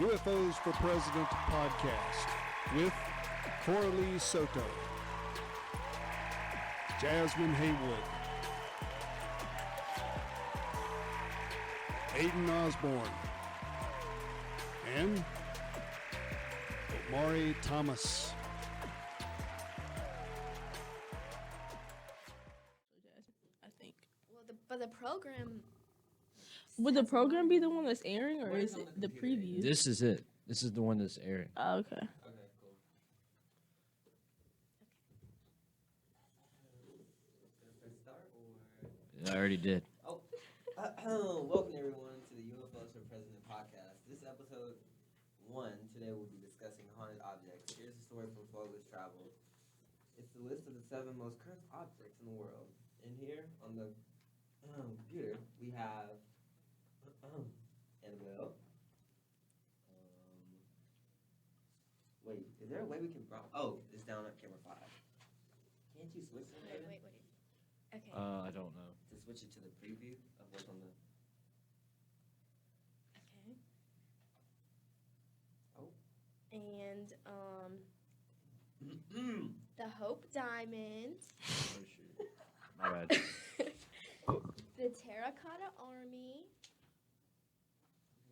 UFOs for President podcast with Coralie Soto, Jasmine Haywood, Aiden Osborne, and Omarri Thomas. I think. Well, but the program. Would the program be the one that's airing, or is it the preview? This is it. This is the one that's airing. Oh, okay. Okay, cool. Press start or? I already did. Welcome everyone to the UFOs for President podcast. This episode 1, today we'll be discussing haunted objects. Here's a story from Focus Travel. It's the list of the 7 most cursed objects in the world. And here on the computer, we have Annabelle. Wait, is there a way we can oh, it's down at camera 5. Can't you switch it? Wait. Okay. I don't know. To switch it to the preview of what's on the. Okay. Oh. And the Hope Diamond, Oh shoot. My bad. the Terracotta Army,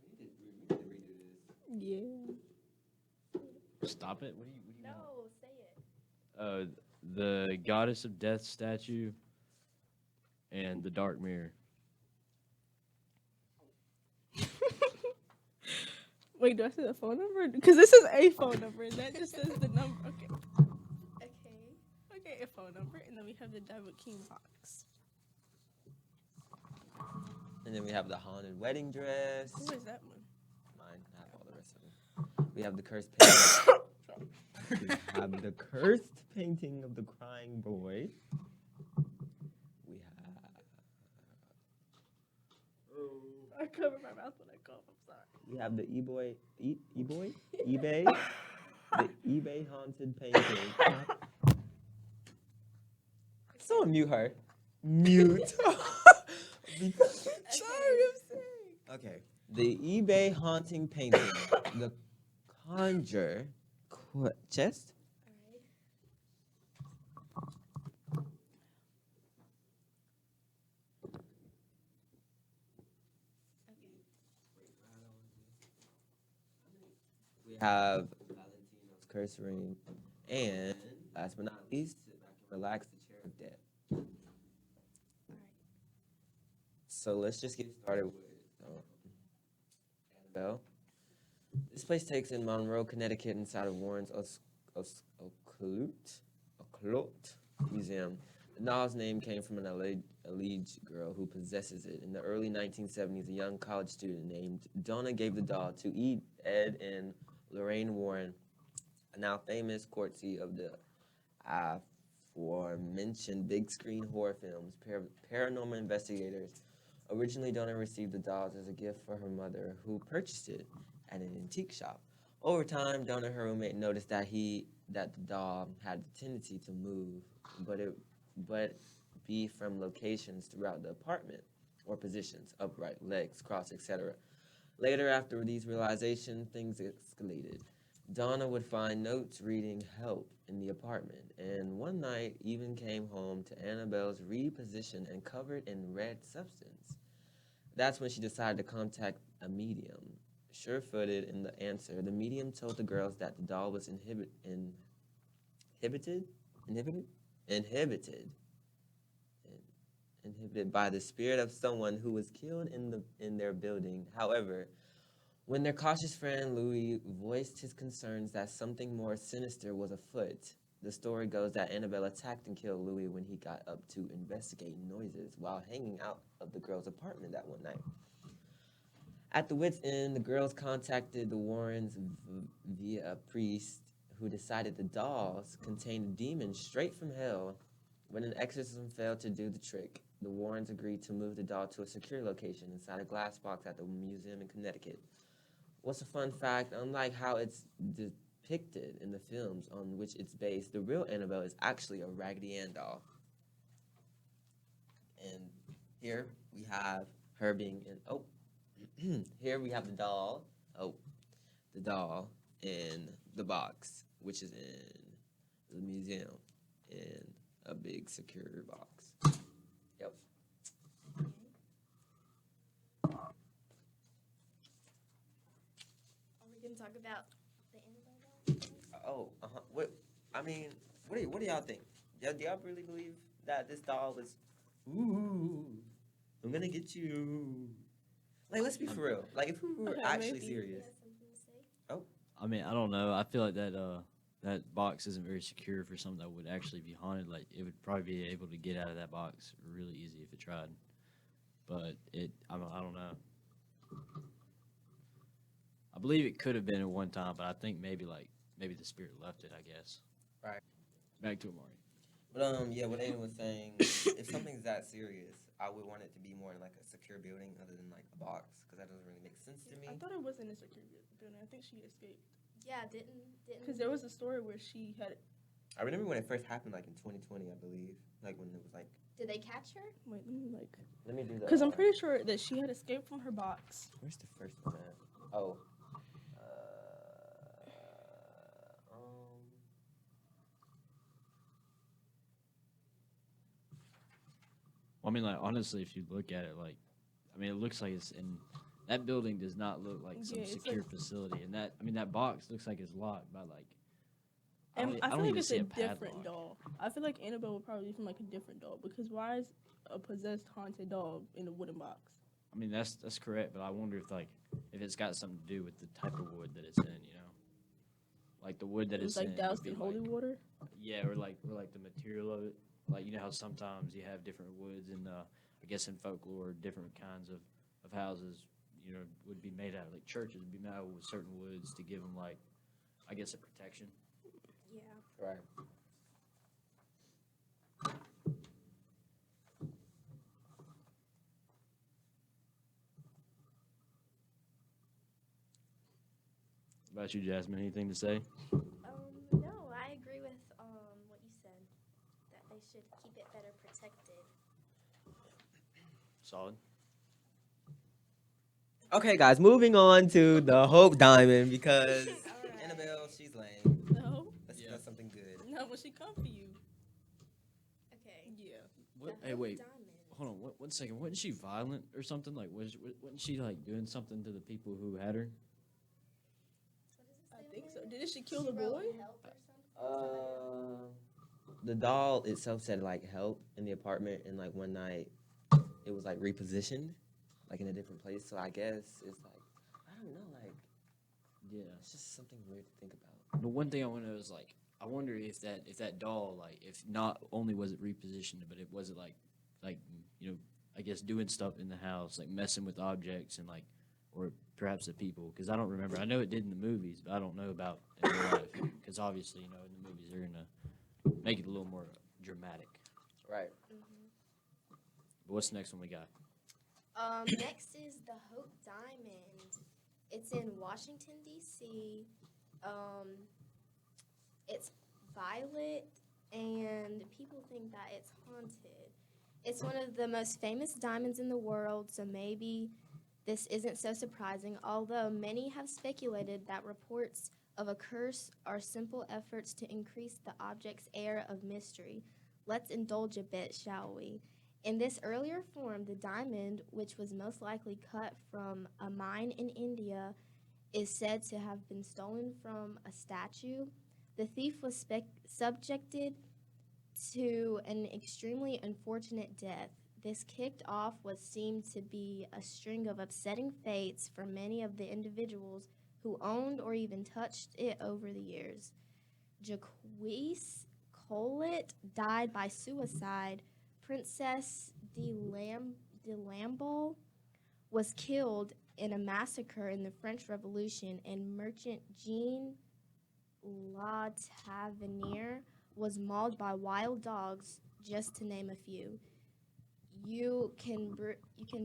We need to redo this. Yeah. Stop it. What do you no, want? say it. The Goddess of Death statue and the Dark Mirror. Wait, do I say the phone number? Because this is a phone number, and that just says the number. Okay. Okay. Okay, a phone number, and then we have the David King box. And then we have the haunted wedding dress. Who is that one? Mine. I have all the rest of them. We have the cursed painting. We have the cursed painting of the crying boy. We have. I cover my mouth when I cough. I'm sorry. We have the eBay, the eBay haunted painting. Someone mute her. Mute. Sorry, I'm saying. Okay. The eBay haunting painting, the conjure chest. All We have Valentino's curse ring, and last but not least, sit back and relax, the chair of death. right. So let's just get started with Annabelle. This place takes in Monroe, Connecticut, inside of Warren's Occult Museum. The doll's name came from an alleged girl who possesses it. In the early 1970s, a young college student named Donna gave the doll to Ed and Lorraine Warren, a now famous courtesy of the aforementioned big screen horror films, paranormal investigators. Originally, Donna received the dolls as a gift for her mother, who purchased it at an antique shop. Over time, Donna and her roommate noticed that the doll had the tendency to move, but be from locations throughout the apartment, or positions, upright, legs, crossed, etc. Later, after these realizations, things escalated. Donna would find notes reading help in the apartment, and one night even came home to Annabelle's repositioned and covered in red substance. That's when she decided to contact a medium. Sure-footed in the answer, the medium told the girls that the doll was inhibited by the spirit of someone who was killed in their building. However, when their cautious friend Louis voiced his concerns that something more sinister was afoot, the story goes that Annabelle attacked and killed Louis when he got up to investigate noises while hanging out of the girls' apartment that one night. At the wit's end, the girls contacted the Warrens via a priest who decided the dolls contained a demon straight from hell. When an exorcism failed to do the trick, the Warrens agreed to move the doll to a secure location inside a glass box at the museum in Connecticut. What's a fun fact, unlike how it's depicted in the films on which it's based, the real Annabelle is actually a Raggedy Ann doll. And here we have her being in, here we have the doll. the doll in the box, which is in the museum in a big secure box. Yep. Are we gonna talk about the Annabelle doll? Oh, what? I mean, what do y'all think? Do y'all really believe that this doll was? Ooh, I'm gonna get you. Like, let's be for real. Like, if we were Okay, actually maybe. serious. You have something to say? I mean, I don't know. I feel like that box isn't very secure for something that would actually be haunted. Like, it would probably be able to get out of that box really easy if it tried. But I don't know. I believe it could have been at one time, but I think maybe the spirit left it, I guess. Right. Back to Omarri. But yeah, what Aiden was saying, if something's that serious, I would want it to be more in like a secure building other than like a box, because that doesn't really make sense to me. I thought it was in a secure building. I think she escaped. Yeah, didn't. Because there was a story where she had. I remember when it first happened, like in 2020, I believe, like when it was like. Did they catch her? Wait, let me like. Let me do that. Because I'm pretty sure that she had escaped from her box. Where's the first one at? Oh. Well, I mean, like, honestly, if you look at it, like, I mean, it looks like it's in that building does not look like some Yeah, it's secure facility, and that box looks like it's locked by like. And I don't feel like even it's see a padlock. different doll. I feel like Annabelle would probably be from like a different doll, because why is a possessed haunted doll in a wooden box? I mean, that's correct, but I wonder if it's got something to do with the type of wood that it's in, you know, like the wood that It was it's like in. doused would in be holy like, water. yeah, or like the material of it. Like, you know how sometimes you have different woods, and I guess in folklore, different kinds of houses, you know, would be made out of, like churches would be made out with certain woods to give them, like, I guess, a protection. Yeah. Right. What about you, Jasmine? Anything to say? No, I agree with what you said. That they should keep it better protected. Solid. Okay, guys, moving on to the Hope Diamond, because Alright. Annabelle, she's lame. No, That's something good. no, when she come for you. Okay. Yeah. What? The Hey, Hope wait. Diamond. Hold on. One second. Wasn't she violent or something? Like, wasn't she like doing something to the people who had her? What does it I say think on so. there? Didn't she kill She the wrote boy? help or something? The doll itself said like help in the apartment, and like one night it was like repositioned, like in a different place. So I guess it's like, I don't know, like Yeah. it's just something weird to think about. But one thing I want to know is like, I wonder if that doll, like, if not only was it repositioned, but it was it like you know, I guess doing stuff in the house, like messing with objects and like, or perhaps the people, because I don't remember. I know it did in the movies, but I don't know about in real life, because obviously, you know, in the movies they're gonna make it a little more dramatic. Right. But what's the next one we got? Next is the Hope Diamond. It's in Washington, D.C. It's violet, and people think that it's haunted. It's one of the most famous diamonds in the world, so maybe this isn't so surprising, although many have speculated that reports of a curse are simple efforts to increase the object's air of mystery. Let's indulge a bit, shall we? In this earlier form, the diamond, which was most likely cut from a mine in India, is said to have been stolen from a statue. The thief was subjected to an extremely unfortunate death. This kicked off what seemed to be a string of upsetting fates for many of the individuals who owned or even touched it over the years. Jacques Collet died by suicide. Princess de Lamballe was killed in a massacre in the French Revolution, and merchant Jean La Tavernier was mauled by wild dogs, just to name a few. You can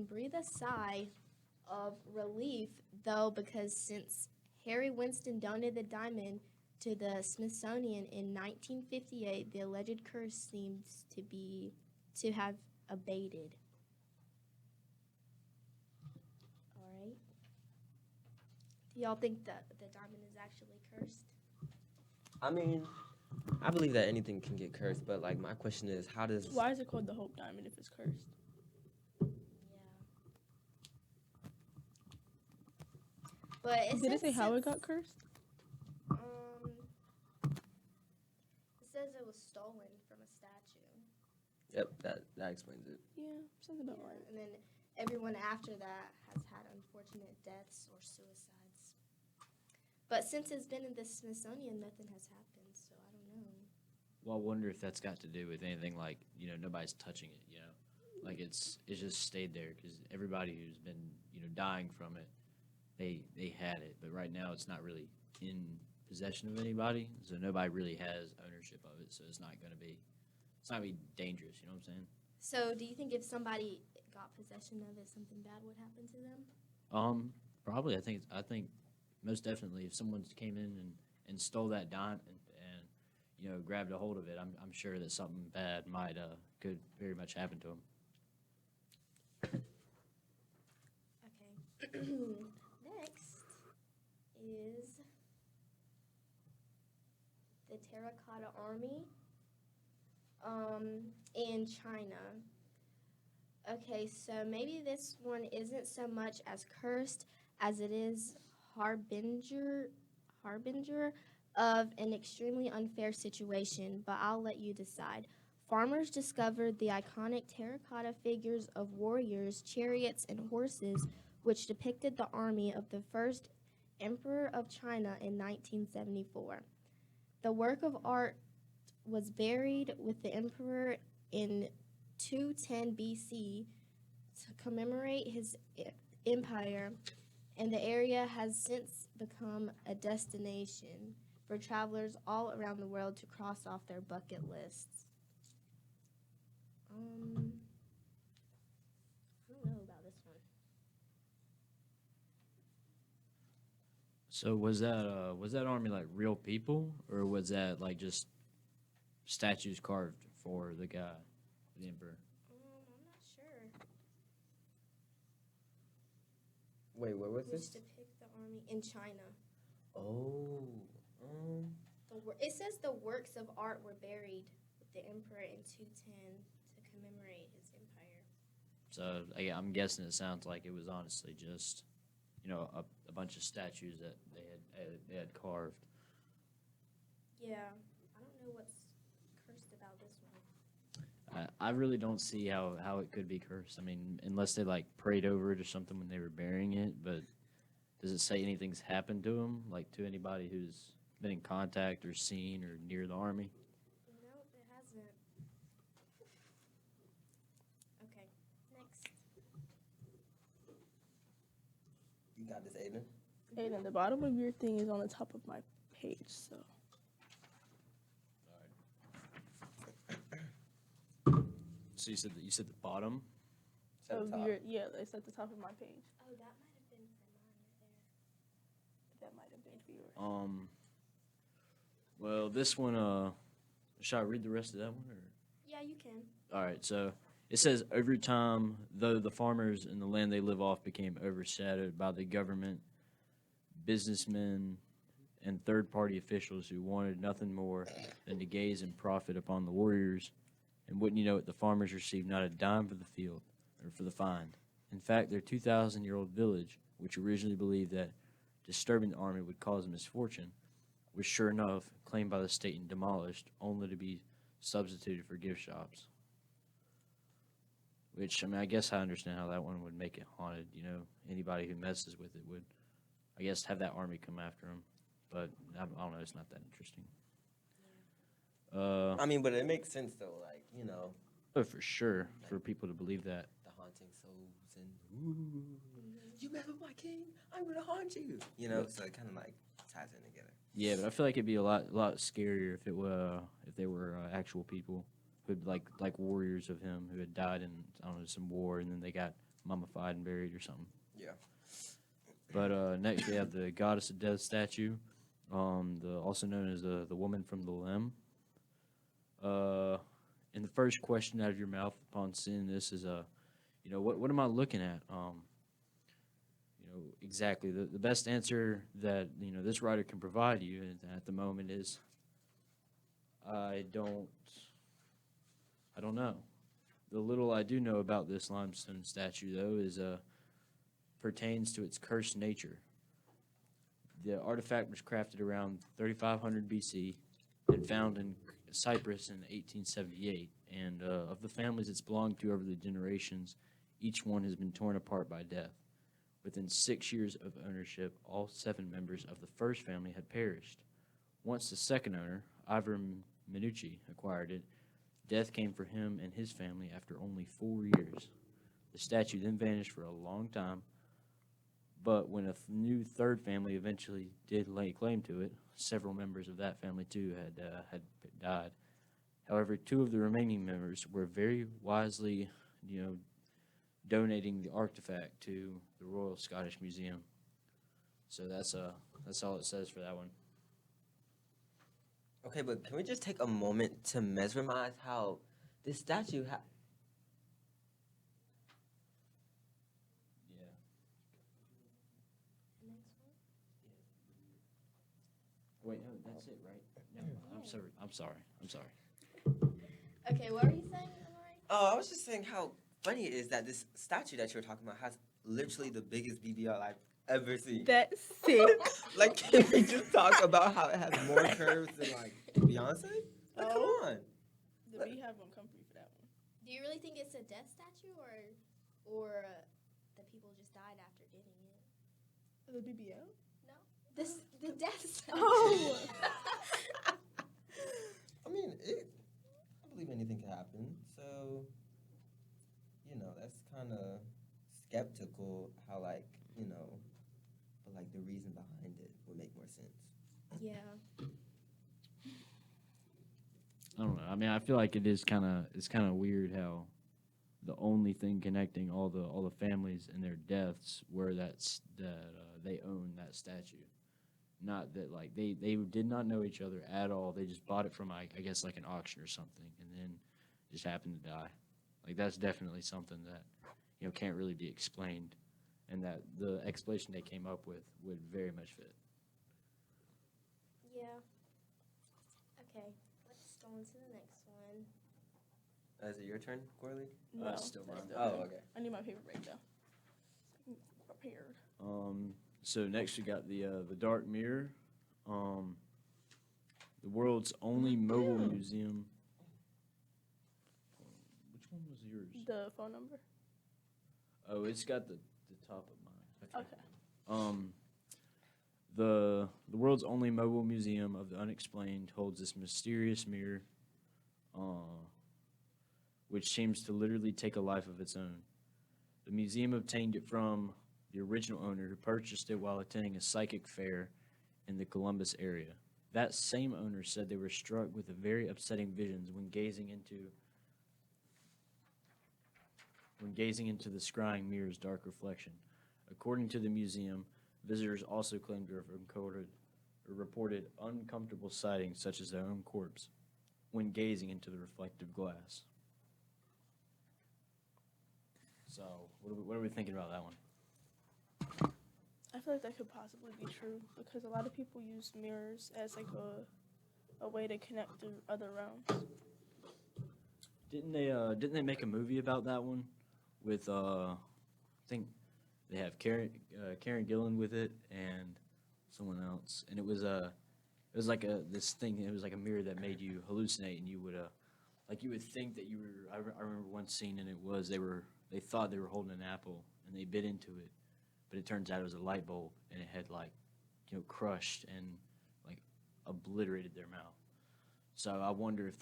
breathe a sigh of relief, though, because since Harry Winston donated the diamond to the Smithsonian in 1958, the alleged curse seems to have abated. All right. Y'all think that the diamond is actually cursed? I mean, I believe that anything can get cursed, but like my question is, how does Why is it called the Hope Diamond if it's cursed? Yeah. But Did it say how it got cursed? It says it was stolen from a statue. Yep, that explains it. Yeah, sounds about right. And then everyone after that has had unfortunate deaths or suicides. But since it's been in the Smithsonian, nothing has happened, so I don't know. Well, I wonder if that's got to do with anything like, nobody's touching it, like it's just stayed there because everybody who's been dying from it, they had it, but right now it's not really in possession of anybody, so nobody really has ownership of it, so it's not gonna be dangerous. You know what I'm saying? So do you think if somebody got possession of it, something bad would happen to them? Probably. I think most definitely if someone came in and stole that diamond and grabbed a hold of it, I'm sure that something bad could very much happen to them. Okay. Next is the Terracotta Army in China. Okay, so maybe this one isn't so much as cursed as it is harbinger of an extremely unfair situation, but I'll let you decide. Farmers discovered the iconic terracotta figures of warriors, chariots, and horses, which depicted the army of the first emperor of China in 1974. The work of art was buried with the emperor in 210 BC to commemorate his empire, and the area has since become a destination for travelers all around the world to cross off their bucket lists. I don't know about this one. So was that army like real people, or was that like just statues carved for the guy, the emperor? I'm not sure. Wait, where was Which this? depict the army in China. Oh, It says the works of art were buried with the emperor in 210 to commemorate his empire. So I'm guessing it sounds like it was honestly just a bunch of statues that they had carved. Yeah, I don't know what's cursed about this one. I really don't see how it could be cursed. I mean, unless they like prayed over it or something when they were burying it. But does it say anything's happened to them, like to anybody who's been in contact or seen or near the army? Nope, it hasn't. Okay, next. you got this, Aiden. Aiden, the bottom of your thing is on the top of my page, so. So you said the bottom. At the Of top. it's at the top of my page. Oh, that might have been for mine right there. That might have been for yours. Well, this one. Should I read the rest of that one? Or? Yeah, you can. All right, so it says over time, though the farmers and the land they live off became overshadowed by the government, businessmen, and third-party officials who wanted nothing more than to gaze and profit upon the warriors. And wouldn't you know it, the farmers received not a dime for the field or for the find. In fact, their 2,000-year-old village, which originally believed that disturbing the army would cause misfortune, was sure enough claimed by the state and demolished, only to be substituted for gift shops. Which, I mean, I guess I understand how that one would make it haunted. Anybody who messes with it would, I guess, have that army come after them. But I don't know, it's not that interesting. I mean, but it makes sense though, like Oh, for sure, for people to believe that. the haunting souls and you mess with my king, I'm gonna haunt you. So it kind of like ties in together. Yeah, but I feel like it'd be a lot scarier if they were actual people who like warriors of him who had died in some war and then they got mummified and buried or something. Yeah. But next we have the goddess of death statue, also known as the woman from the limb. And the first question out of your mouth upon seeing this is what am I looking at? exactly. The best answer that this writer can provide you at the moment is I don't know. The little I do know about this limestone statue, though, is pertains to its cursed nature. The artifact was crafted around 3500 BC and found in Cyprus in 1878. And of the families it's belonged to over the generations, each one has been torn apart by death. Within 6 years of ownership, all 7 members of the first family had perished. Once the second owner, Ivor Minucci, acquired it, death came for him and his family after only 4 years. The statue then vanished for a long time, but when a new third family eventually did lay claim to it, several members of that family too had died. However, 2 of the remaining members were very wisely, donating the artifact to the Royal Scottish Museum. So that's all it says for that one. Okay, but can we just take a moment to mesmerize how this statue Yeah. Wait, no, that's it, right? No, I'm sorry. Okay, what were you saying, Omarri? Oh, I was just saying how funny it is that this statue that you were talking about has literally the biggest BBL I've ever seen. That's sick. Like, can we just talk about how it has more curves than, like, Beyonce? Like, come on. The Beehive won't come for you for that one. Do you really think it's a death statue or the people just died after getting it? The BBL? The death statue. Oh. I mean, I believe anything can happen. So, that's kind of skeptical how, but, the reason behind it would make more sense. Yeah. I don't know. I mean, I feel like it's kind of weird how the only thing connecting all the families and their deaths were that they own that statue. Not that they did not know each other at all. They just bought it from I guess like an auction or something, and then just happened to die. Like that's definitely something that can't really be explained, and that the explanation they came up with would very much fit. Yeah. Okay, let's go on to the next one. Is it your turn, Coralie? No, It's still mine. Oh, okay. I need my paper break though. I'm prepared. So next we got the Dark Mirror, the world's only mobile museum. Which one was yours? The phone number? Oh, it's got the top of mine. Okay. The world's only mobile museum of the unexplained holds this mysterious mirror, which seems to literally take a life of its own. The museum obtained it from the original owner, who purchased it while attending a psychic fair in the Columbus area. That same owner said they were struck with very upsetting visions when gazing into the scrying mirror's dark reflection. According to the museum, visitors also claimed to have reported uncomfortable sightings such as their own corpse when gazing into the reflective glass. So, what are we thinking about that one? I feel like that could possibly be true because a lot of people use mirrors as like a way to connect to other realms. Didn't they make a movie about that one with I think they have Karen Gillan with it and someone else, and it was like this thing. It was like a mirror that made you hallucinate, and you would think that you were. I remember one scene, and it was they thought they were holding an apple, and they bit into it, but it turns out it was a light bulb, and it had crushed and obliterated their mouth. So I wonder if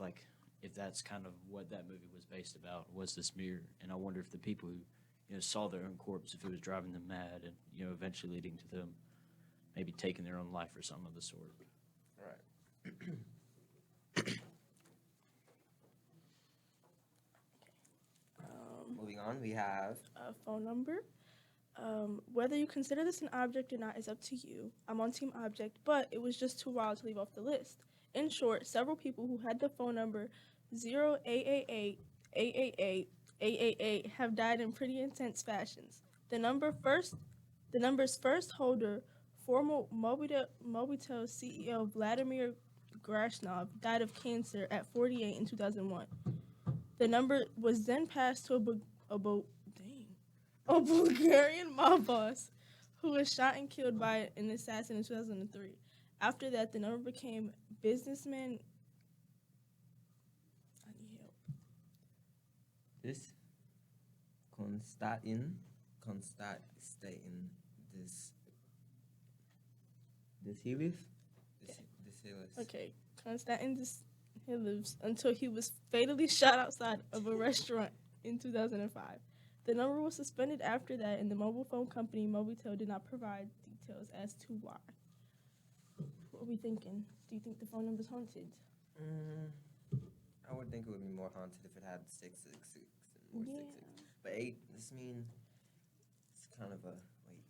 that's kind of what that movie was based about, was this mirror, and I wonder if the people who saw their own corpse, if it was driving them mad, and eventually leading to them maybe taking their own life or something of the sort. All right. Moving on, we have A phone number. Whether you consider this an object or not is up to you. I'm on Team Object, but it was just too wild to leave off the list. In short, several people who had the phone number 0888-888-888 have died in pretty intense fashions. The number first The number's first holder, former Mobitel CEO Vladimir Grashnov, died of cancer at 48 in 2001. The number was then passed to a Bulgarian mob boss who was shot and killed by an assassin in 2003. After that, the number became businessman. I need help. This Konstantin, this he live? This he lives. Okay, Konstantin he lives until he was fatally shot outside of a restaurant in 2005. The number was suspended after that, and the mobile phone company Mobitel did not provide details as to why. What are we thinking? Do you think the phone number's haunted? I would think it would be more haunted if it had 666 and more 66. But 8, this means it's kind of a wait.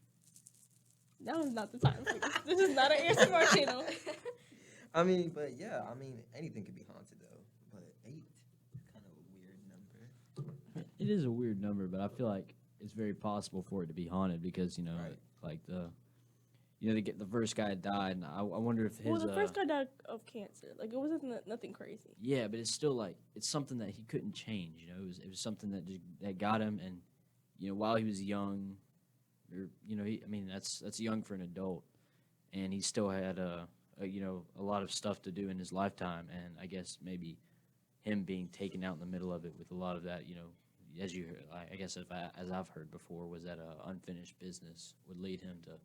That was not the time for this. This is not an ASMR channel. I mean, but yeah, anything could be haunted though. But 8 is kind of a weird number. It is a weird number, but I feel like it's very possible for it to be haunted because Right. like the first guy died, and I wonder if his. Well, the first guy died of cancer. Like, it wasn't nothing crazy. Yeah, but it's still like it's something that he couldn't change. It was something that got him, and while he was young, or that's young for an adult, and he still had a lot of stuff to do in his lifetime, and I guess maybe him being taken out in the middle of it with a lot of that, as you heard, I guess as I've heard before, was that unfinished business would lead him to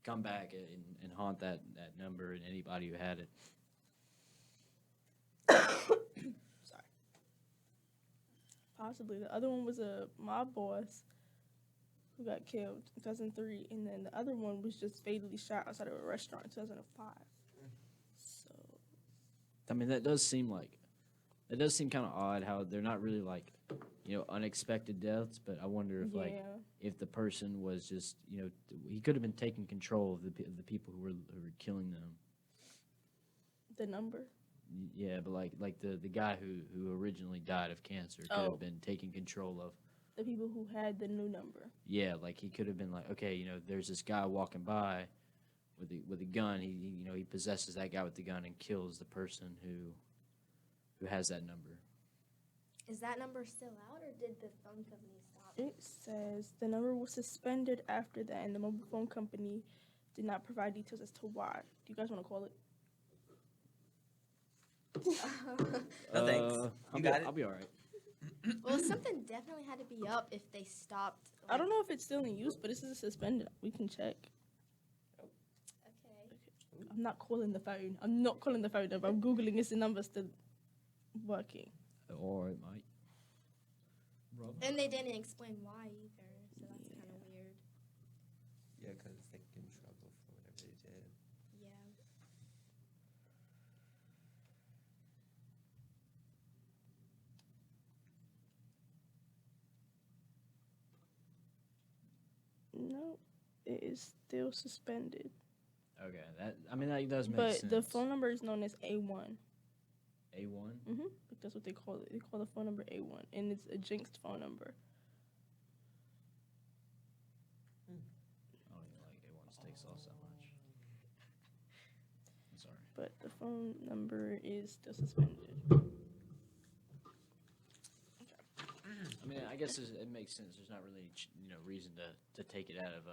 come back and haunt that number and anybody who had it. Sorry. Possibly. The other one was a mob boss who got killed in 2003, and then the other one was just fatally shot outside of a restaurant in 2005. So, I mean, that does seem kind of odd how they're not really like, unexpected deaths, but I wonder if if the person was just, he could have been taking control of the people who were killing them. The number? Yeah, but like the guy who originally died of cancer could have been taking control of the people who had the new number. Yeah, like he could have been like, okay, there's this guy walking by with a gun. He possesses that guy with the gun and kills the person who has that number. Is that number still out, or did the phone company stop? It says the number was suspended after that, and the mobile phone company did not provide details as to why. Do you guys want to call it? No thanks. I'll be all right. Well, something definitely had to be up if they stopped. I don't know if it's still in use, but this is suspended. We can check. Okay. I'm not calling the phone. I'm not calling the phone number. I'm Googling is the number still working. Or it might. And they didn't explain why either, so that's kind of weird. Yeah, because they get in trouble for whatever they did. Yeah. No, it is still suspended. Okay, that does make sense. But the phone number is known as A1. A1? That's what they call it. They call the phone number A1, and it's a jinxed phone number. I don't even like A1 steak sauce that much. I'm sorry. But the phone number is still suspended. I mean, I guess it makes sense. There's not really, reason to take it out of,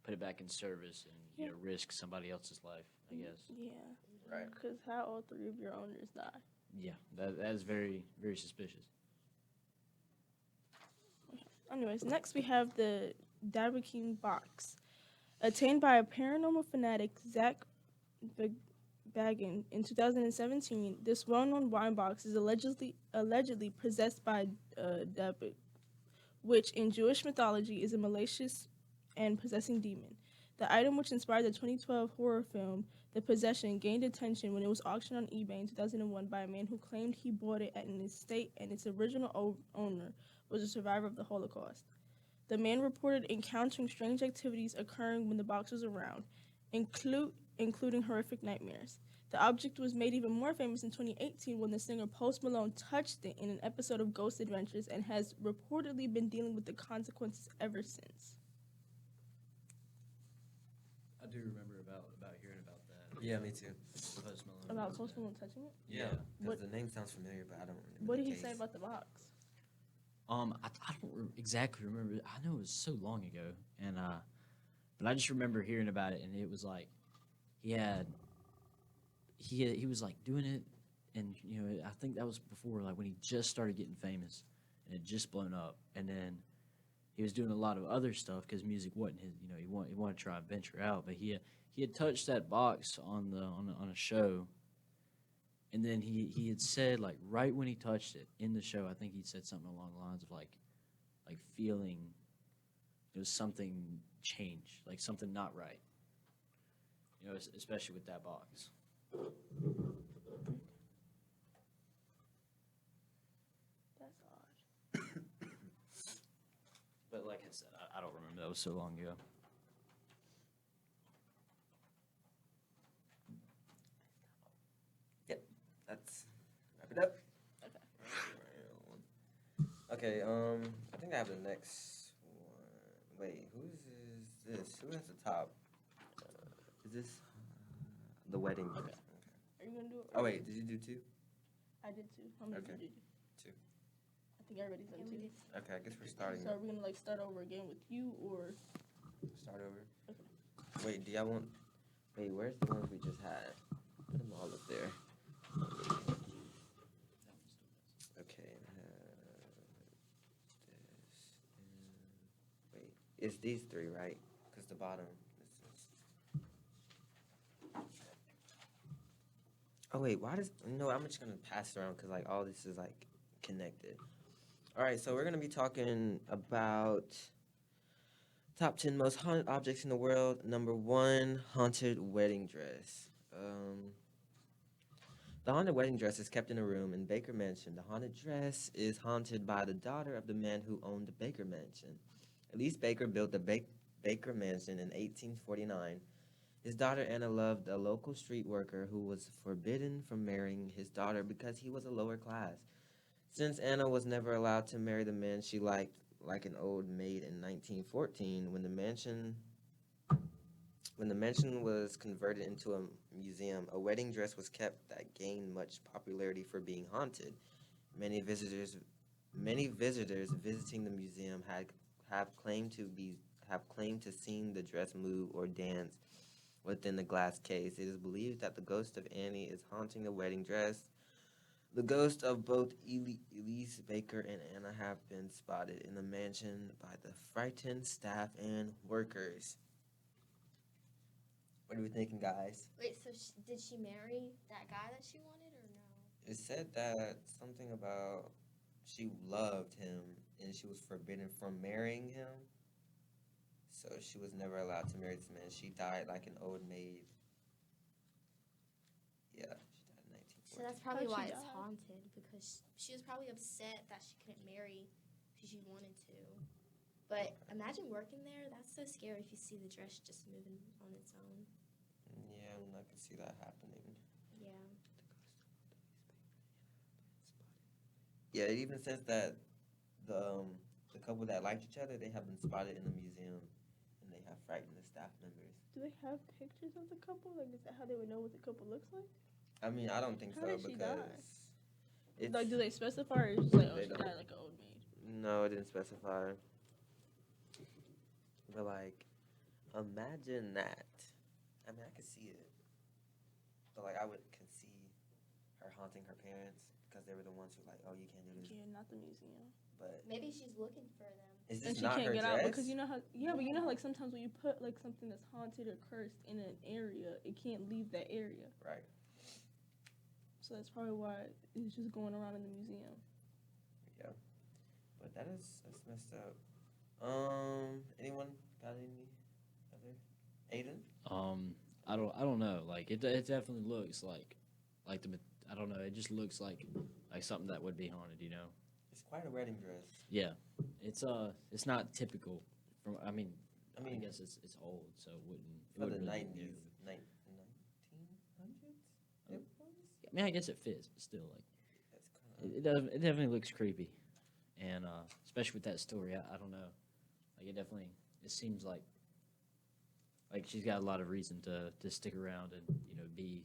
put it back in service and, risk somebody else's life, I guess. Yeah. Right. Because how all three of your owners die. Yeah, that is very, very suspicious. Anyways, next we have the Davakin box. Attained by a paranormal fanatic, Zach Baggin, in 2017, this well-known wine box is allegedly possessed by Dabik, which in Jewish mythology is a malicious and possessing demon. The item, which inspired the 2012 horror film The Possession, gained attention when it was auctioned on eBay in 2001 by a man who claimed he bought it at an estate and its original owner was a survivor of the Holocaust. The man reported encountering strange activities occurring when the box was around, including horrific nightmares. The object was made even more famous in 2018 when the singer Post Malone touched it in an episode of Ghost Adventures and has reportedly been dealing with the consequences ever since. do remember about hearing about that. Yeah, me too. Post Malone. About Post Malone touching it? Yeah, What- because the name sounds familiar, but I don't remember. What the did he say case. about the box? I don't exactly remember. I know it was so long ago, and but I just remember hearing about it, and it was like he was like doing it, and I think that was before like when he just started getting famous, and it just blown up, and then he was doing a lot of other stuff because music wasn't his. He wanted to try and venture out, but he had touched that box on a show. And then he had said, like, right when he touched it in the show, I think he said something along the lines of, like feeling it was something changed, like something not right. Especially with that box. That's odd. But like I said, I don't remember. That was so long ago. Let's wrap it up. Okay. Okay, I think I have the next one. Wait, whose is this? Who has the top? Is this the wedding? Okay. dress? Are you gonna do it? Oh wait, did you do two? I did too. How many Okay. did you do? Two. I think everybody's done Yeah, we two. did. Okay, I guess we're starting. So are we gonna like start over again with you or? Start over. Okay. Wait, do y'all want? Wait, where's the ones we just had? Put them all up there. Okay. This. Wait, it's these three, right? Because the bottom. Oh wait, why does no? I'm just gonna pass it around because like all this is like connected. All right, so we're gonna be talking about top 10 most haunted objects in the world. Number 1, haunted wedding dress. The haunted wedding dress is kept in a room in Baker Mansion. The haunted dress is haunted by the daughter of the man who owned the Baker Mansion. Elise Baker built the Baker Mansion in 1849. His daughter Anna loved a local street worker who was forbidden from marrying his daughter because he was a lower class. Since Anna was never allowed to marry the man she liked, like an old maid in 1914, when the mansion was converted into a museum, a wedding dress was kept that gained much popularity for being haunted. Many visitors visiting the museum have claimed to seen the dress move or dance within the glass case. It is believed that the ghost of Annie is haunting the wedding dress. The ghosts of both Elise Baker and Anna have been spotted in the mansion by the frightened staff and workers. What are we thinking, guys? Wait, so did she marry that guy that she wanted or no? It said that something about she loved him and she was forbidden from marrying him. So she was never allowed to marry this man. She died like an old maid. Yeah, she died in 1940. So that's probably How'd why she it's die? haunted, because she was probably upset that she couldn't marry who she wanted to. But imagine working there. That's so scary if you see the dress just moving on its own. Yeah, I can see that happening. Yeah. Yeah, it even says that the couple that liked each other, they have been spotted in the museum, and they have frightened the staff members. Do they have pictures of the couple? Like, is that how they would know what the couple looks like? I mean, I don't think How so did she because die? it's Like, do they specify or is it just like, oh, They she don't. died like an old maid? no, it didn't specify. But like, imagine that. I mean, I could see it, but like, can see her haunting her parents because they were the ones who like, oh, you can't do this. Yeah, not the museum. But Maybe she's looking for them. is And this she not can't her get dress? out because you know how, yeah, but you know how like sometimes when you put like something that's haunted or cursed in an area, it can't leave that area. Right. So that's probably why it's just going around in the museum. But that's messed up. Anyone got any other? Aiden? I don't know. Like it definitely looks like the I don't know. It just looks like something that would be haunted. It's quite a wedding dress. Yeah, it's not typical. I mean, I mean, guess it's old, so it wouldn't. It for the wouldn't really 90s, do. 1900s, it was. I mean, I guess it fits, but still, like That's kind of. it definitely looks creepy, and especially with that story, I don't know. Like it seems like like she's got a lot of reason to stick around and be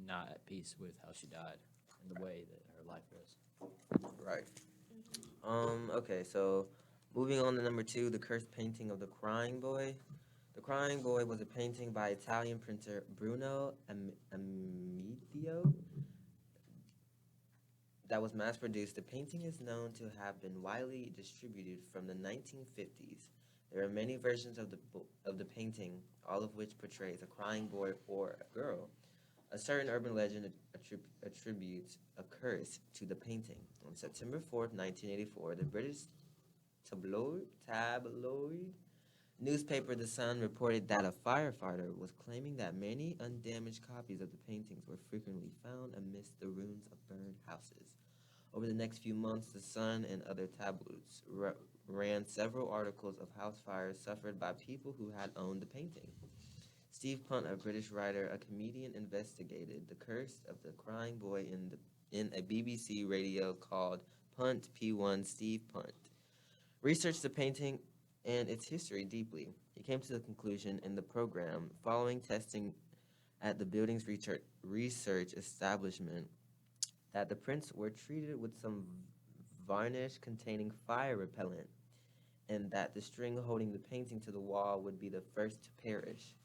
not at peace with how she died and the way that her life was. Right. Okay, so moving on to number 2, the cursed painting of the Crying Boy. The Crying Boy was a painting by Italian printer Bruno Amidio that was mass-produced. The painting is known to have been widely distributed from the 1950s. There are many versions of the painting, all of which portrays a crying boy or a girl. A certain urban legend attributes a curse to the painting. On September 4th, 1984, the British tabloid newspaper The Sun reported that a firefighter was claiming that many undamaged copies of the paintings were frequently found amidst the ruins of burned houses. Over the next few months, The Sun and other tabloids ran several articles of house fires suffered by people who had owned the painting. Steve Punt, a British writer, a comedian, investigated the curse of the crying boy in a BBC radio called Punt P1 Steve Punt. Researched the painting and its history deeply. He came to the conclusion in the program, following testing at the building's research establishment, that the prints were treated with some varnish containing fire repellent, and that the string holding the painting to the wall would be the first to perish,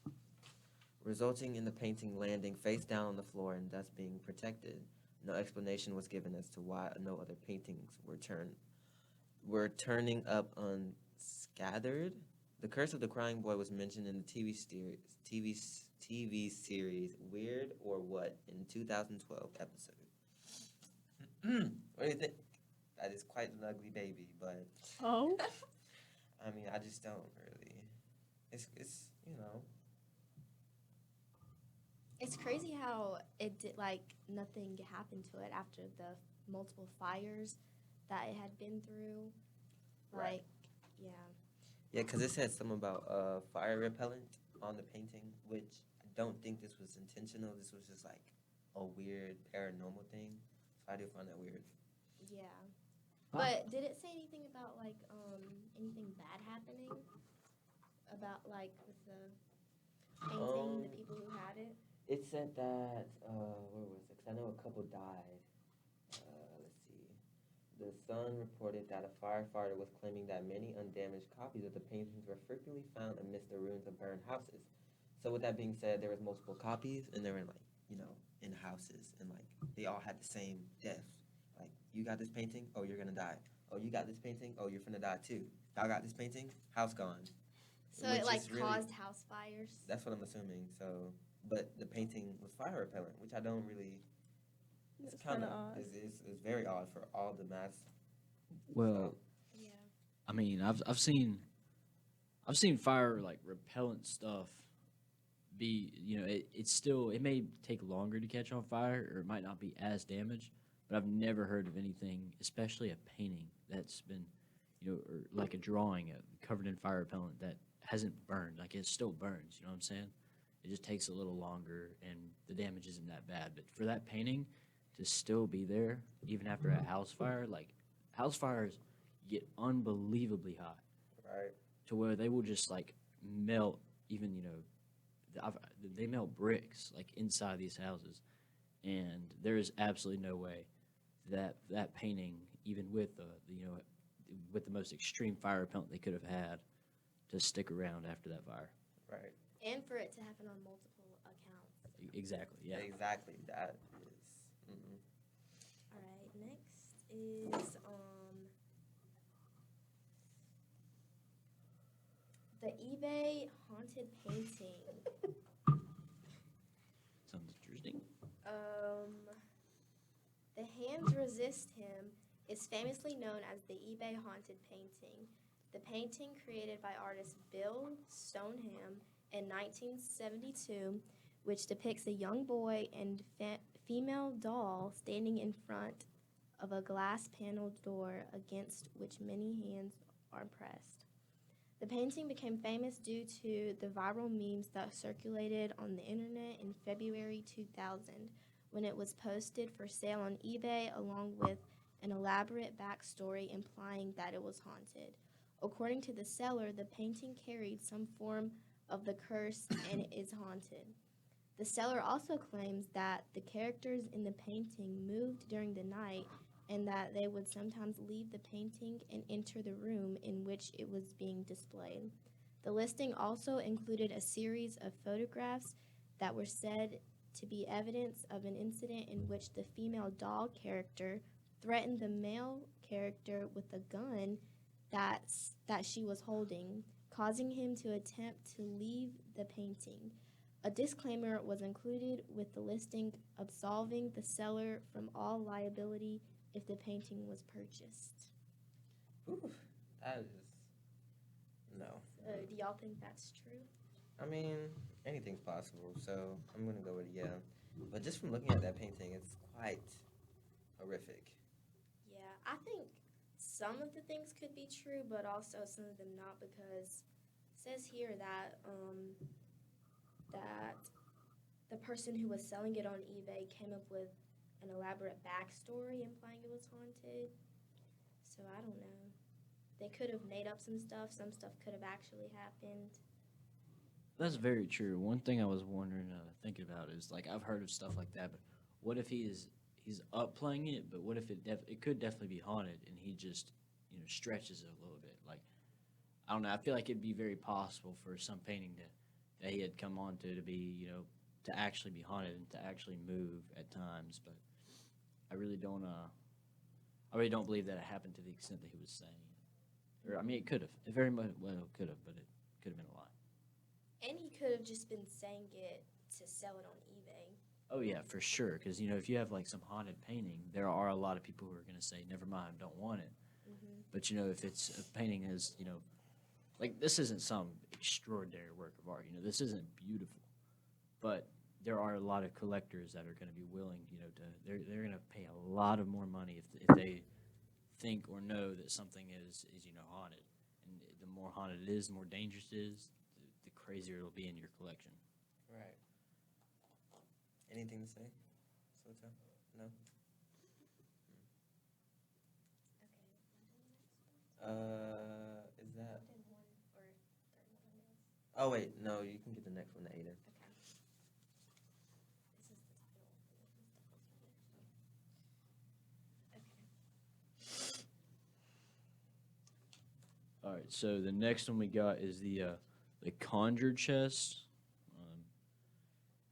resulting in the painting landing face down on the floor and thus being protected. No explanation was given as to why no other paintings were turning up unscathed. The Curse of the Crying Boy was mentioned in the TV series Weird or What in 2012 episode. What do you think? That is quite an ugly baby, but Oh. I mean, I just don't really. It's It's crazy how it did, like, nothing happened to it after the multiple fires that it had been through. Like, Right. yeah. Yeah, because it said something about fire repellent on the painting, which I don't think this was intentional. This was just like a weird paranormal thing. So I do find that weird. Yeah. But did it say anything about, like, anything bad happening? About, like, with the painting, the people who had it? It said that, where was it? Because I know a couple died. Let's see. The Sun reported that a firefighter was claiming that many undamaged copies of the paintings were frequently found amidst the ruins of burned houses. So with that being said, there was multiple copies, and they were in houses, and like they all had the same death. Like, you got this painting, oh, you're gonna die. Oh, you got this painting, oh, you're finna die too. Y'all got this painting, house gone. So Which it, like, is really- caused house fires? That's what I'm assuming. So, but the painting was fire repellent, which I don't really. It's That's kind kinda of odd. it's very odd for all the mass. Well, Yeah. I mean, I've seen fire like repellent stuff be it may take longer to catch on fire, or it might not be as damaged, but I've never heard of anything, especially a painting that's been or like a drawing covered in fire repellent that hasn't burned. Like, it still burns, you know what I'm saying? It just takes a little longer and the damage isn't that bad, but for that painting to still be there even after a house fire, like, house fires get unbelievably hot Right. to where they will just like melt even they melt bricks like inside these houses, and there is absolutely no way that painting, even with with the most extreme fire repellent they could have had, to stick around after that fire. Right. And for it to happen on multiple accounts. Exactly, yeah. Exactly. That is. All right, next is the eBay haunted painting. Sounds interesting. The Hands Resist Him is famously known as the eBay haunted painting. The painting, created by artist Bill Stoneham in 1972, which depicts a young boy and female doll standing in front of a glass paneled door against which many hands are pressed. The painting became famous due to the viral memes that circulated on the internet in February 2000, when it was posted for sale on eBay along with an elaborate backstory implying that it was haunted. According to the seller, the painting carried some form of the curse and it is haunted. The seller also claims that the characters in the painting moved during the night and that they would sometimes leave the painting and enter the room in which it was being displayed. The listing also included a series of photographs that were said to be evidence of an incident in which the female doll character threatened the male character with a gun that she was holding, causing him to attempt to leave the painting. A disclaimer was included with the listing absolving the seller from all liability if the painting was purchased. Ooh, that is no. Do y'all think that's true? I mean, anything's possible, so I'm gonna go with yeah. But just from looking at that painting, it's quite horrific. Yeah, I think some of the things could be true, but also some of them not, because it says here that that the person who was selling it on eBay came up with an elaborate backstory implying it was haunted. So I don't know. They could have made up some stuff. Some stuff could have actually happened. That's very true. One thing I was wondering, thinking about is like I've heard of stuff like that, but what if he's up playing it, but what if it could definitely be haunted and he just stretches it a little bit? Like I don't know. I feel like it'd be very possible for some painting that he had come on to be to actually be haunted and to actually move at times, but I really don't believe that it happened to the extent that he was saying. Or I mean, it could have. It very much could have, but it could have been a lie. And he could have just been saying it to sell it on eBay. Oh yeah, for sure. Because if you have like some haunted painting, there are a lot of people who are going to say, "Never mind, don't want it." Mm-hmm. But if it's a painting is like this isn't some extraordinary work of art. This isn't beautiful, but there are a lot of collectors that are going to be willing, they're going to pay a lot of more money if they think or know that something is haunted. And the more haunted it is, the more dangerous it is, the crazier it'll be in your collection. Right. Anything to say, Soto? No? Is that... Oh, wait, no, you can get the next one, Aiden. All right, so the next one we got is the conjure chest,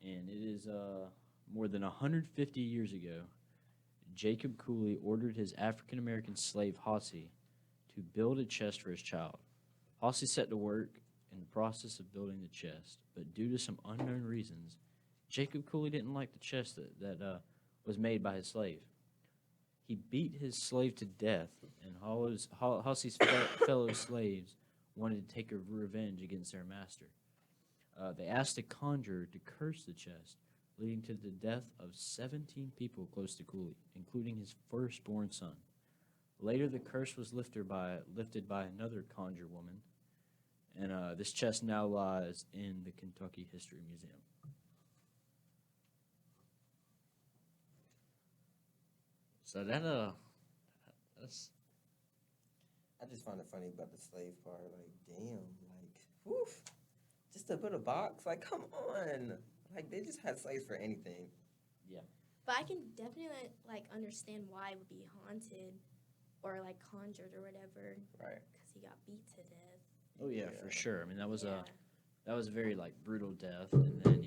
and it is more than 150 years ago. Jacob Cooley ordered his African-American slave Hossie to build a chest for his child. Hossie set to work in the process of building the chest, but due to some unknown reasons, Jacob Cooley didn't like the chest that was made by his slave. He beat his slave to death, and Hossie's fellow slaves wanted to take revenge against their master. They asked a conjurer to curse the chest, leading to the death of 17 people close to Cooley, including his firstborn son. Later, the curse was lifted by another conjure woman, and this chest now lies in the Kentucky History Museum. So that's... I just find it funny about the slave part. Like, damn, like, woof. Just to put a box? Like, come on. Like, they just had slaves for anything. Yeah. But I can definitely, understand why it would be haunted or, conjured or whatever. Right. Because he got beat to death. Oh, yeah, for sure. I mean, that was Yeah. a very, brutal death. And then,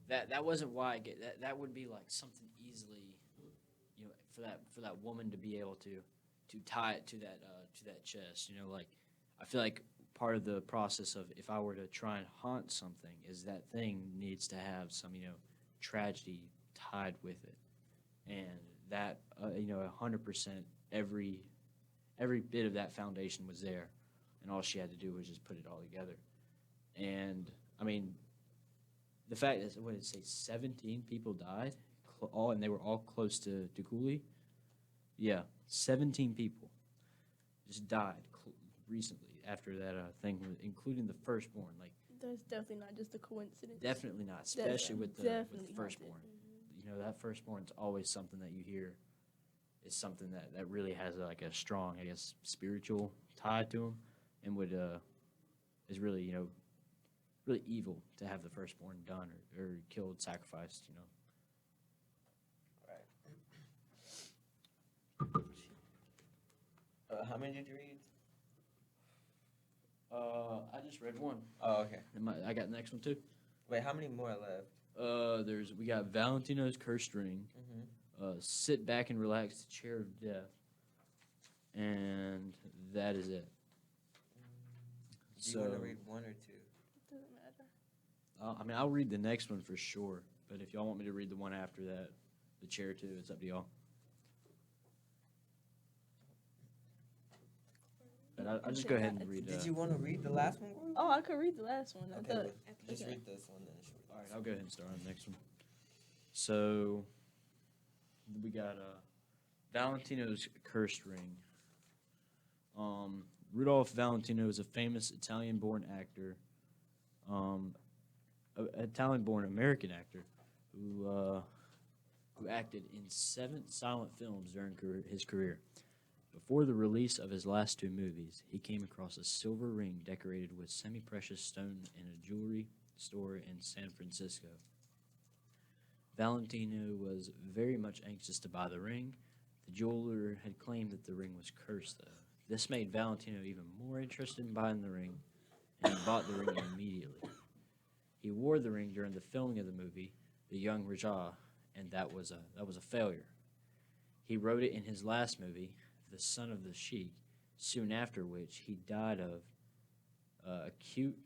but that wasn't why that would be, something easily, for that woman to be able to tie it to that chest. I feel like part of the process of if I were to try and haunt something is that thing needs to have some tragedy tied with it, and that 100% every bit of that foundation was there, and all she had to do was just put it all together. And I mean, the fact is, what did it say? 17 people died, and they were all close to Cooley. Yeah, 17 people just died recently after that thing, including the firstborn. That's definitely not just a coincidence. Definitely not, especially with the firstborn. Haunted. That firstborn's always something that you hear is something that really has a strong, I guess, spiritual tie to them, and would is really really evil to have the firstborn done or killed, sacrificed. Right. How many did you read? I just read one. Oh, okay. I got the next one too. Wait, how many more left? We got Valentino's Cursed Ring. Sit back and relax, the Chair of Death, and that is it. Do you want to read one or two? It doesn't matter. I mean, I'll read the next one for sure. But if y'all want me to read the one after that, the Chair too, it's up to y'all. But I'll just go ahead and read. Did you want to read the last one? Gordon? Oh, I could read the last one. I Okay, thought. well, just okay. read this one then. All right, I'll go ahead and start on the next one. So we got Valentino's Cursed Ring. Rudolph Valentino is a famous Italian-born actor, Italian-born American actor who acted in 7 silent films during his career. Before the release of his last 2 movies, he came across a silver ring decorated with semi-precious stone in a jewelry store in San Francisco. Valentino was very much anxious to buy the ring. The jeweler had claimed that the ring was cursed, though. This made Valentino even more interested in buying the ring, and he bought the ring immediately. He wore the ring during the filming of the movie, The Young Rajah, and that was a failure. He wrote it in his last movie, The Son of the Sheik, soon after which he died of acute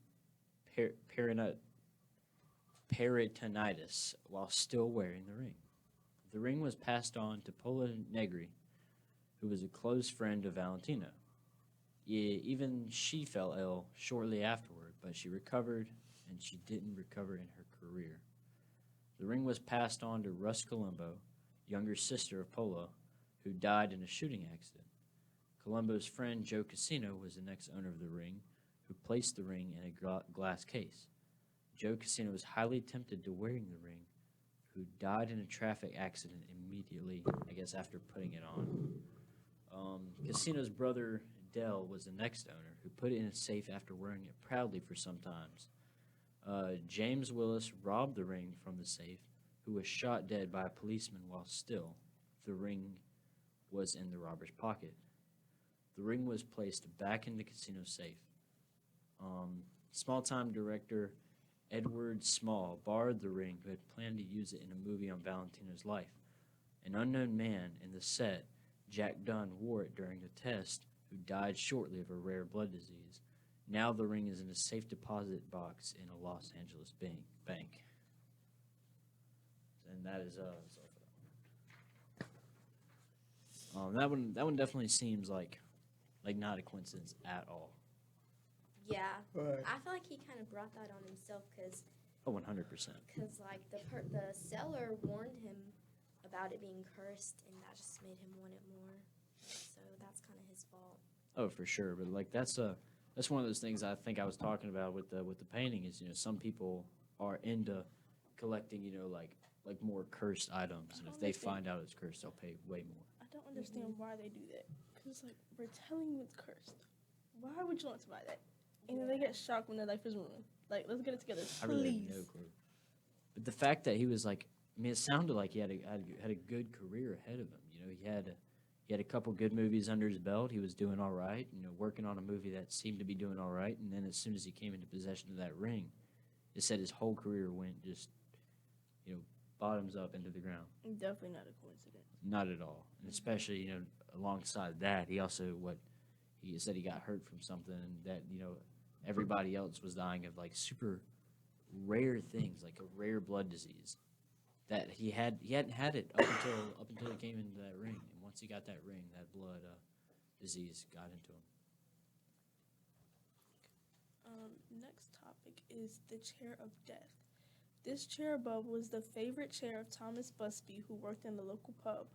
peritonitis while still wearing the ring. The ring was passed on to Pola Negri, who was a close friend of Valentino. Even she fell ill shortly afterward, but she recovered, and she didn't recover in her career. The ring was passed on to Russ Colombo, younger sister of Pola, who died in a shooting accident. Colombo's friend Joe Casino was the next owner of the ring, who placed the ring in a glass case. Joe Casino was highly tempted to wearing the ring, who died in a traffic accident immediately, I guess, after putting it on. Casino's brother, Dell, was the next owner, who put it in a safe after wearing it proudly for some times. James Willis robbed the ring from the safe, who was shot dead by a policeman while still. The ring was in the robber's pocket. The ring was placed back in the casino safe. Small-time director Edward Small borrowed the ring, who had planned to use it in a movie on Valentino's life. An unknown man in the set, Jack Dunn, wore it during the test, who died shortly of a rare blood disease. Now the ring is in a safe deposit box in a Los Angeles bank. And that is that one definitely seems like not a coincidence at all. Yeah. Right. I feel like he kind of brought that on himself because Oh, 100%. like the seller warned him about it being cursed, and that just made him want it more. So that's kind of his fault. Oh, for sure. But like that's one of those things I think I was talking about with the painting is, some people are into collecting, like more cursed items, and if they find out it's cursed, they'll pay way more. I don't understand why they do that. Because, like, we're telling you it's cursed. Why would you want to buy that? And then they get shocked when their life is ruined. Like, let's get it together, please. I really have no clue. But the fact that he was like, it sounded like he had a good career ahead of him. He had a couple good movies under his belt. He was doing all right. Working on a movie that seemed to be doing all right. And then as soon as he came into possession of that ring, it said his whole career went just, bottoms up into the ground. Definitely not a coincidence. Not at all. And especially, alongside that, he also he said he got hurt from something that, everybody else was dying of, like, super rare things, like a rare blood disease that he hadn't had it up until he came into that ring. And once he got that ring, that blood disease got into him. Next topic is the chair of death. This chair above was the favorite chair of Thomas Busby, who worked in the local pub.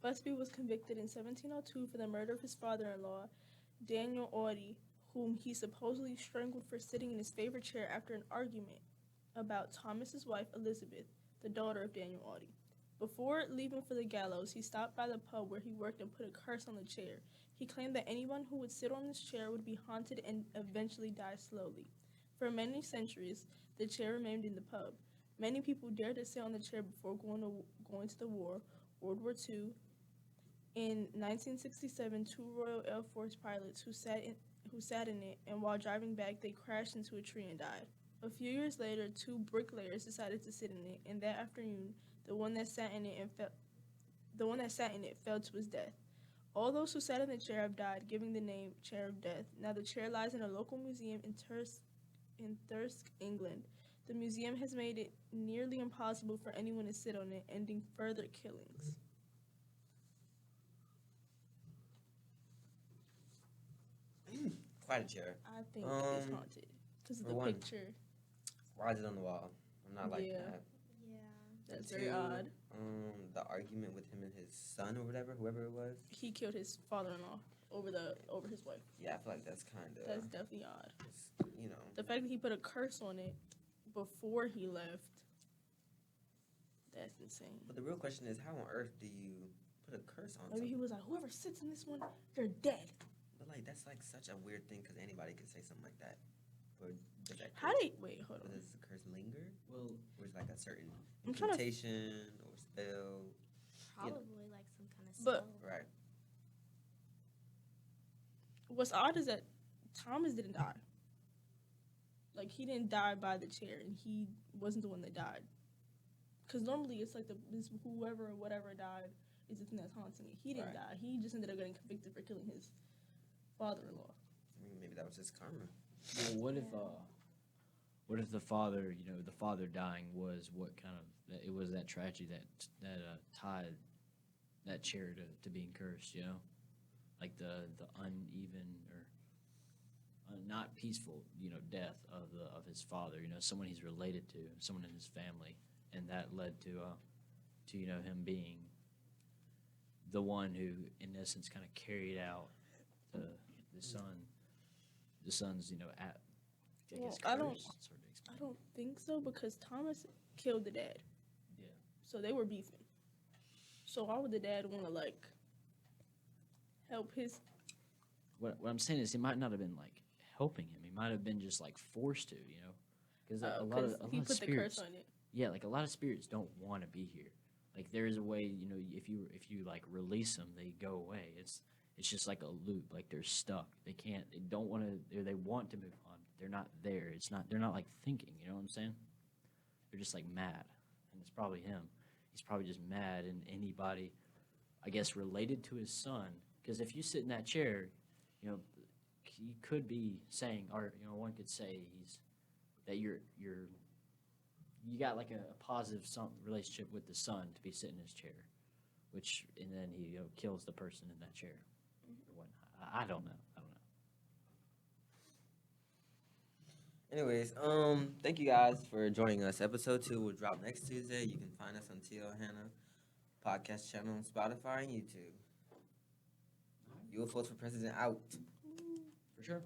Busby was convicted in 1702 for the murder of his father-in-law, Daniel Audie, whom he supposedly strangled for sitting in his favorite chair after an argument about Thomas's wife, Elizabeth, the daughter of Daniel Audie. Before leaving for the gallows, he stopped by the pub where he worked and put a curse on the chair. He claimed that anyone who would sit on this chair would be haunted and eventually die slowly. For many centuries, the chair remained in the pub. Many people dared to sit on the chair before going to the war, World War II. In 1967, two Royal Air Force pilots who sat in it, and while driving back, they crashed into a tree and died. A few years later, two bricklayers decided to sit in it, and that afternoon, the one that sat in it fell to his death. All those who sat in the chair have died, giving the name Chair of Death. Now the chair lies in a local museum in Thirsk, England. The museum has made it nearly impossible for anyone to sit on it, ending further killings. Quite a chair. I think it's haunted because of for the one, picture. Why is it on the wall? I'm not liking Yeah. that. Yeah. That's For very two, odd. The argument with him and his son or whatever, whoever it was. He killed his father-in-law over his wife. Yeah, I feel like that's kind of. That's definitely odd. You know. The fact that he put a curse on it before he left. That's insane. But the real question is, how on earth do you put a curse on Maybe he something? was like, whoever sits in this one, they're dead. But like, that's like such a weird thing because anybody could say something like that. Or does that How curse, did wait? Hold or on. does the curse linger? Well, Or is it like a certain I'm trying to- incantation or spell? Probably like some kind of But- spell. Right. What's odd is that Thomas didn't die. Like he didn't die by the chair, and he wasn't the one that died. Because normally it's like this whoever or whatever died is the thing that's haunting it. He didn't Right. die. He just ended up getting convicted for killing his father-in-law. I mean, maybe that was just karma. well, what if the father, the father dying was what kind of it was that tragedy that tied that chair to being cursed, like the uneven or not peaceful, death of his father, someone he's related to, someone in his family, and that led to him being the one who, in essence, kind of carried out the son's, I Well, guess I don't- curse, sort of I explain. don't think so because Thomas killed the dad. Yeah. So they were beefing. So why would the dad want to like help his? What I'm saying is, he might not have been like helping him. He might have been just like forced to, because a lot of he put the spirits. curse on it. Yeah, like a lot of spirits don't want to be here. Like there is a way, if you like release them, they go away. It's just like a loop. Like they're stuck. They can't. They don't want to. They want to move on. They're not there. It's not. They're not like thinking. You know what I'm saying? They're just like mad, and it's probably him. He's probably just mad, and anybody, I guess, related to his son. Because if you sit in that chair, he could be saying, or one could say that you got like a positive relationship with the son to be sitting in his chair, and then he kills the person in that chair. Or whatnot. I don't know. Anyways, thank you guys for joining us. Episode 2 will drop next Tuesday. You can find us on T.O. Hannah podcast channel on Spotify and YouTube. UFOs for President out. For sure.